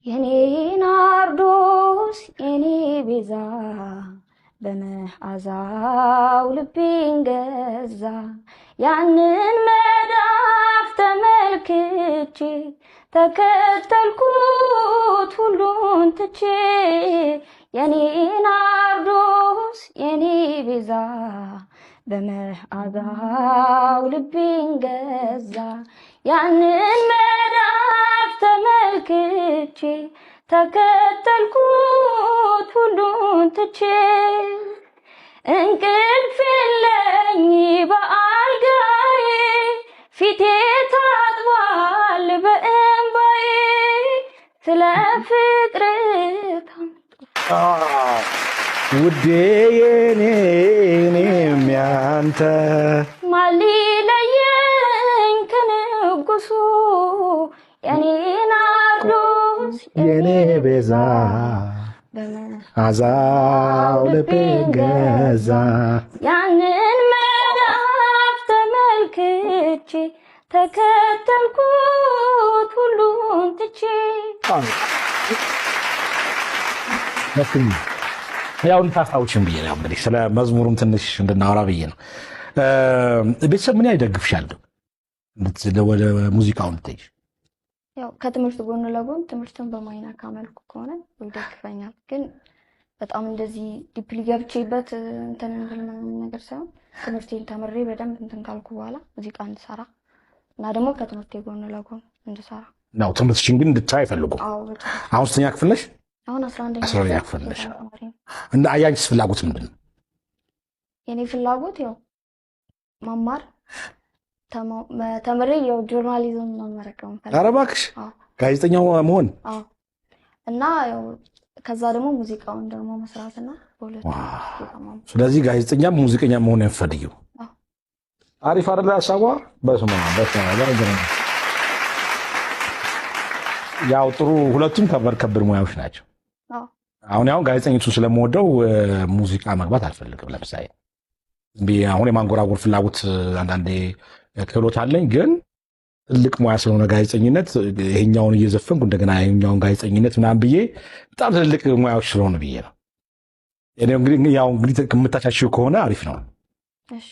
የኔ ናርዶስ የኔ ቤዛ በመዓዛው ልቤን ገዛ ያንን መዳፍ ተመልክቼ ተከተልኩት ሁሉን ትቼ የኔ ናርዶስ የኔ ቤዛ በመዓዛው ልቤን ገዛ ያንን መዳፍ ተመልክቼ ተከተልኩት ሁሉን ትቼ እንቅልፍ የለኝ በአልጋዬ ፊቴ ታጥቧል በእንባዬ ስለ ፍቅር ውዴ የኔም ያንተ ማን ሊለየኝ ከንጉሱ የኔ ናርዶስ የኔ ቤዛ በመዓዛው ልቤን ገዛ ያንን መዳፍ ተመልክቼ ተከተልኩት ሁሉን ትቼ። ያው ታስታውሽም ብዬ ነው እንግዲህ ስለ መዝሙሩም ትንሽ እንድናወራ ብዬ ነው። ቤተሰብ ምን ያይደግፍሻል ወደ ሙዚቃው እንድትሄጂ? ያው ከትምህርት ጎን ለጎን ትምህርትን በማይነካ መልኩ ከሆነ ይደግፈኛል። ግን በጣም እንደዚህ ዲፕሊ ገብቼበት እንትን ነገር ሳይሆን ትምህርቴን ተምሬ በደንብ እንትን ካልኩ በኋላ ሙዚቃ እንድሰራ እና ደግሞ ከትምህርቴ ጎን ለጎን እንድሰራ ነው። ትምህርትሽን ግን እንድታይ አይፈልጉም? አሁን ስተኛ ክፍል ነሽ? አሁን 11ኛ ክፍል ነሽ። እንደ አያንቺስ ፍላጎት ምንድን ነው? የኔ ፍላጎት ያው መማር ተምሬ ያው ጆርናሊዝም መመረቅ ነው። ኧረ እባክሽ ጋዜጠኛው መሆን እና ያው ከዛ ደግሞ ሙዚቃውን ደግሞ መስራትና በሁለቱ። ስለዚህ ጋዜጠኛም ሙዚቀኛ መሆን ያፈልጊው? አሪፍ አይደለ ሀሳቧ? በስማ ያው ጥሩ፣ ሁለቱም ከበድ ሙያዎች ናቸው። አሁን ጋዜጠኝቱን ስለምወደው ሙዚቃ መግባት አልፈልግም። ለምሳሌ አሁን የማንጎራጎር ፍላጎት አንዳንዴ ክህሎት አለኝ፣ ግን ትልቅ ሙያ ስለሆነ ጋዜጠኝነት ይሄኛውን እየዘፈንኩ እንደገና ይሄኛውን ጋዜጠኝነት ምናምን ብዬ በጣም ትልቅ ሙያዎች ስለሆነ ብዬ ነው። እኔ እንግዲህ ከምታቻችው ከሆነ አሪፍ ነው። እሺ